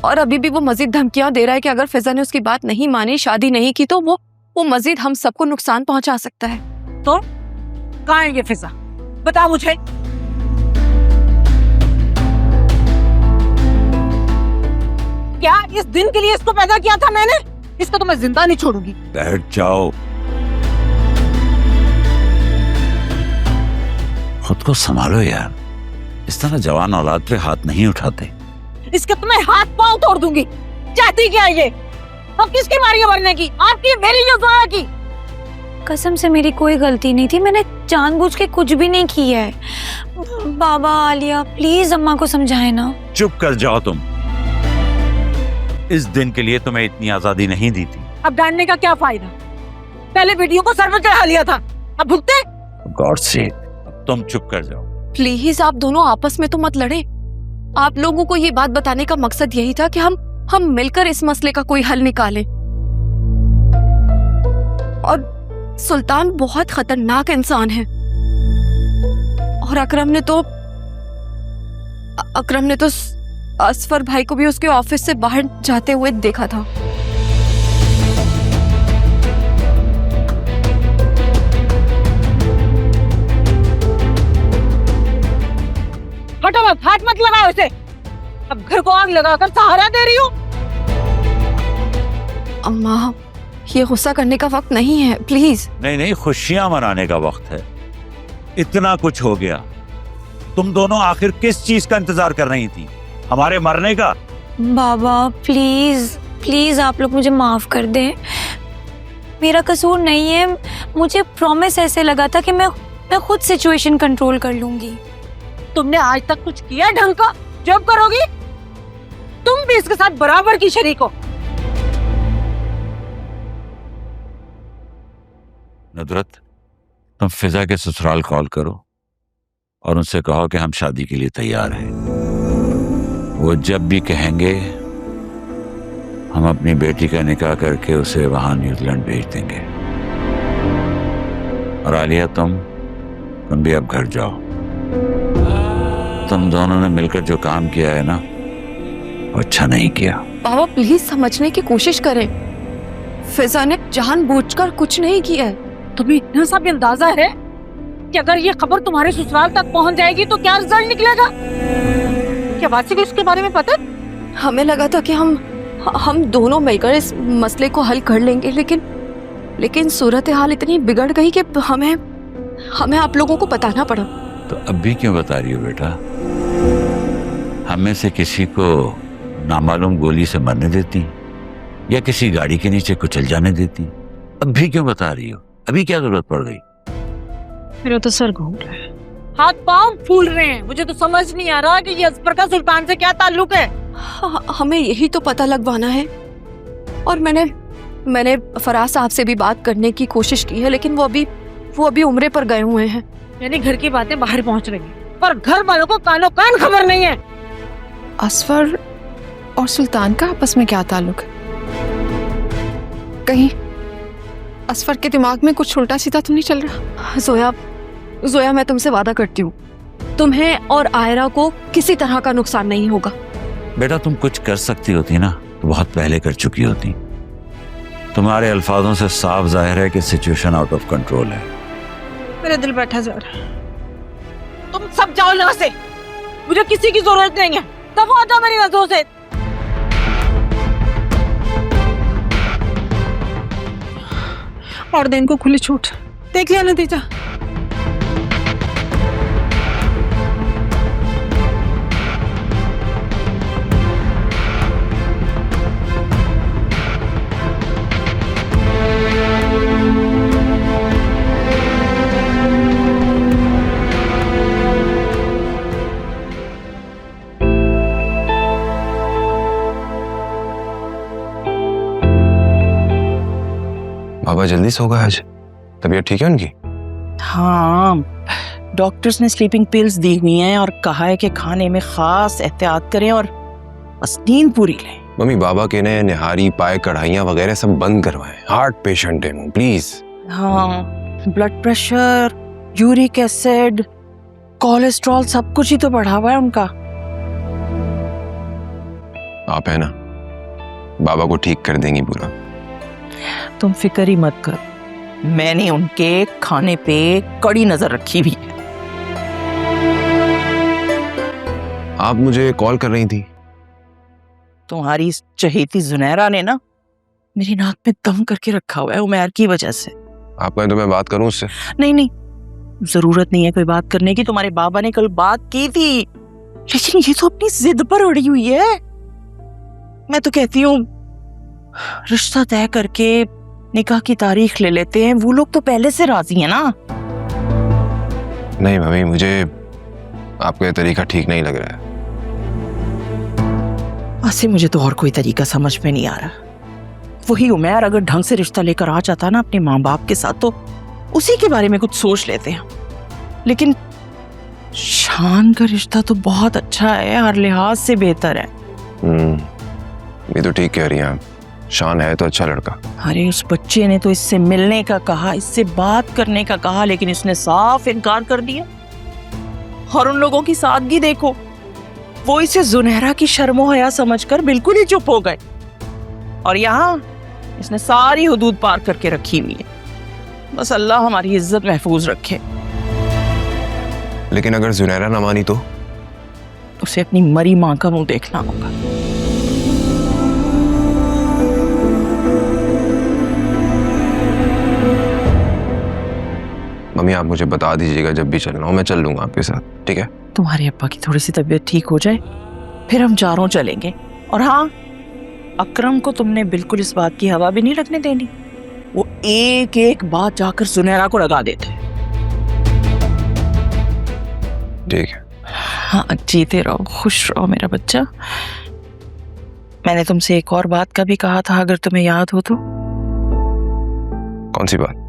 और अभी भी वो मजीद धमकियां दे रहा है कि अगर फिजा ने उसकी बात नहीं मानी, शादी नहीं की, तो वो मजीद हम सबको नुकसान पहुंचा सकता है। तो कहाँ है ये फिजा, बता मुझे। क्या इस दिन के लिए इसको पैदा किया था मैंने? इसको तो मैं जिंदा नहीं छोड़ूंगी। बैठ जाओ, खुद को संभालो यार, इस तरह जवान औलाद पे हाथ नहीं उठाते। इसके तो मैं हाथ पांव तोड़ दूंगी। चाहती क्या ये? अब किसकी मारी है मरने की, आपकी मेरी या जोया की? कसम से मेरी कोई गलती नहीं थी, मैंने जानबूझ के कुछ भी नहीं किया है। बाबा आलिया प्लीज अम्मा को समझाए ना। चुप कर जाओ तुम, इस दिन के लिए तुम्हें इतनी आजादी नहीं दी थी। अब डांटने का क्या फायदा, पहले वीडियो को सर में चढ़ा लिया था, अब भुगते। गॉड से अब तुम चुप कर जाओ। प्लीज आप दोनों आपस में तो मत लड़े। आप लोगों को ये बात बताने का मकसद यही था कि हम मिलकर इस मसले का कोई हल निकालें। और सुल्तान बहुत खतरनाक इंसान है, और अकरम ने तो असफर भाई को भी उसके ऑफिस से बाहर जाते हुए देखा था। हटो मत, हाथ मत लगाओ इसे। अब घर को आग लगाकर सहारा दे रही हो। अम्मा ये गुस्सा करने का वक्त नहीं है, प्लीज। नहीं, खुशियां मनाने का वक्त है। इतना कुछ हो गया, तुम दोनों आखिर किस चीज का इंतजार कर रही थी? हमारे मरने का? बाबा प्लीज प्लीज आप लोग मुझे माफ कर दें, मेरा कसूर नहीं है। मुझे प्रॉमिस ऐसे लगा था कि मैं खुद सिचुएशन कंट्रोल कर लूंगी। तुमने आज तक कुछ किया ढंग का? जब करोगी तुम भी इसके साथ बराबर की शरीक हो। नुदरत, तुम फिजा के ससुराल कॉल करो और उनसे कहो कि हम शादी के लिए तैयार हैं। वो जब भी कहेंगे हम अपनी बेटी का निकाह करके उसे वहां न्यूजीलैंड भेज देंगे। और आलिया तुम भी अब घर जाओ। तुम दोनों ने मिलकर जो काम किया है ना, वो अच्छा नहीं किया। बाबा प्लीज समझने की कोशिश करें, फिजा ने जानबूझकर कुछ नहीं किया है। तुम्हें इतना सा भी अंदाजा है कि अगर ये खबर तुम्हारे ससुराल तक पहुंच जाएगी तो क्या रिजल्ट निकलेगा? क्या वासी को इसके बारे में पता? हमें लगा था कि हम दोनों मिलकर इस मसले को हल कर लेंगे, लेकिन सूरत हाल इतनी बिगड़ गई कि हमें आप लोगों को बताना पड़ा। तो अब भी क्यों बता रही हो बेटा? हमें से किसी को नामालूम गोली से मरने देती या किसी गाड़ी के नीचे कुचल जाने देती? अब भी क्यों बता रही हो? अभी क्या जरूरत पड़ गई? मेरा तो सर घूम रहा है, हाथ पांव फूल रहे हैं। मुझे तो समझ नहीं आ रहा कि ये असफर का सुल्तान से क्या ताल्लुक है। हमें यही तो पता लगवाना है। और मैंने फराज साहब से भी बात करने की कोशिश की है, लेकिन वो अभी उम्रे पर गए हुए हैं। यानी घर की बातें बाहर पहुंच रही हैं, पर घर वालों को कानो कान खबर नहीं है। असफर और सुल्तान का आपस में क्या ताल्लुक है? कहीं असफर के दिमाग में कुछ उल्टा सीधा तो नहीं चल रहा? जोया मैं तुमसे वादा करती हूँ, तुम्हें और आयरा को किसी तरह का नुकसान नहीं होगा। बेटा तुम कुछ कर सकती होती ना, तो बहुत पहले कर चुकी होती। तुम्हारे अल्फाजों से साफ जाहिर है कि सिचुएशन आउट ऑफ कंट्रोल है। मेरा दिल बैठा जा रहा है। तुम सब जाओ यहाँ से, मुझे किसी की जरूरत नहीं है। दफा जाओ मेरी नजरों से। और दिन को खुली छूट, देख लिया नतीजा। बाबा जल्दी सो गए आज? तबीयत ठीक है उनकी? हाँ, डॉक्टर्स ने स्लीपिंग पिल्स दी हुई हैं और कहा है कि खाने में खास एहतियात करें और बस नींद पूरी लें। मम्मी बाबा के ने निहारी पाए कढ़ाइयाँ वगैरह सब बंद करवाएं। हार्ट पेशेंट है वो, प्लीज। हाँ, blood pressure, uric acid, cholesterol सब कुछ ही तो बढ़ा हुआ है उनका। आप है ना, बाबा को ठीक कर देंगी पूरा। तुम फिक्र ही मत कर, मैंने उनके खाने पे कड़ी नजर रखी हुई है। आप मुझे कॉल कर रही थी? तुम्हारी इस चहेती जुनैरा ने ना मेरी नाक में दम करके रखा हुआ है उमैर की वजह से। आप कहें तो मैं बात करूं उससे? नहीं नहीं, जरूरत नहीं है कोई बात करने की। तुम्हारे बाबा ने कल बात की थी, लेकिन ये तो अपनी जिद पर अड़ी हुई है। मैं तो कहती हूँ रिश्ता तय करके निकाह की तारीख ले लेते हैं, वो लोग तो पहले से राजी है ना। नहीं मम्मी, मुझे आपका ये तरीका ठीक नहीं लग रहा है। वैसे मुझे तो और कोई तरीका समझ में नहीं आ रहा। वही उमैर अगर ढंग से रिश्ता लेकर आ जाता ना अपने माँ बाप के साथ, तो उसी के बारे में कुछ सोच लेते हैं। लेकिन शान का रिश्ता तो बहुत अच्छा है, हर लिहाज से बेहतर है। ये तो ठीक कह रही हैं आप, शान है तो अच्छा लड़का। अरे उस बच्चे ने तो इससे मिलने का कहा, इससे बात करने का कहा, लेकिन इसने साफ इनकार कर दिया। और उन लोगों की सादगी देखो, वो इसे जुनहरा की शर्मो हया समझकर बिल्कुल ही चुप हो गए। और यहाँ इसने सारी हुदूद पार करके रखी हुई है। बस अल्लाह हमारी इज्जत महफूज रखे। लेकिन अगर जुनैरा ना मानी तो? उसे अपनी मरी माँ का मुंह देखना होगा। मम्मी आप मुझे बता दीजिएगा जब भी चलना हो, मैं चल लूंगा आपके साथ, ठीक है? तुम्हारे अब्बा की थोड़ी सी तबीयत ठीक हो जाए, फिर हम चारों चलेंगे। और हाँ, अकरम को तुमने बिल्कुल इस बात की हवा भी नहीं लगने देनी। वो एक एक बात जाकर सुनहरा को लगा देते। ठीक है। हाँ, जीते रहो, खुश रहो मेरा बच्चा। मैंने तुमसे एक और बात का भी कहा था, अगर तुम्हें याद हो तो। कौन सी बात?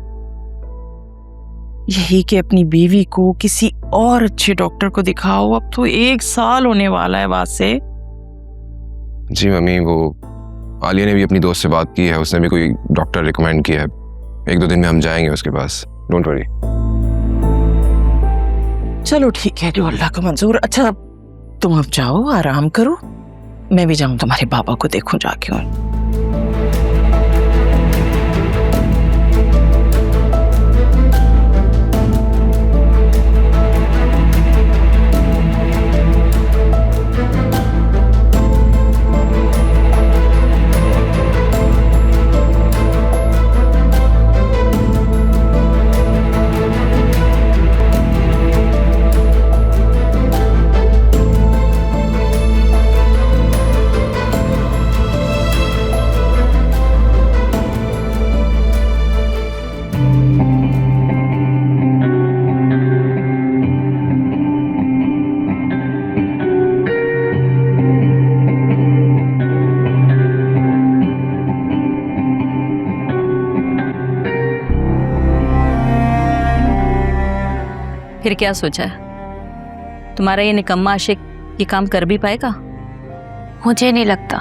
यही कि अपनी बीवी को किसी और अच्छे डॉक्टर को दिखाओ। अब तो 1 साल होने वाला है बात से। जी मम्मी, वो आलिया ने भी अपनी दोस्त से बात की है, उसने भी कोई डॉक्टर रिकमेंड किया है। 1-2 दिन में हम जाएंगे उसके पास, डोंट वरी। चलो ठीक है, जो अल्लाह को मंजूर। अच्छा तुम अब जाओ, आराम करो, मैं भी जाऊं तुम्हारे बाबा को देखूं जाके। और फिर क्या सोचा है? तुम्हारा ये निकम्मा आशिक ये काम कर भी पाएगा? मुझे नहीं लगता।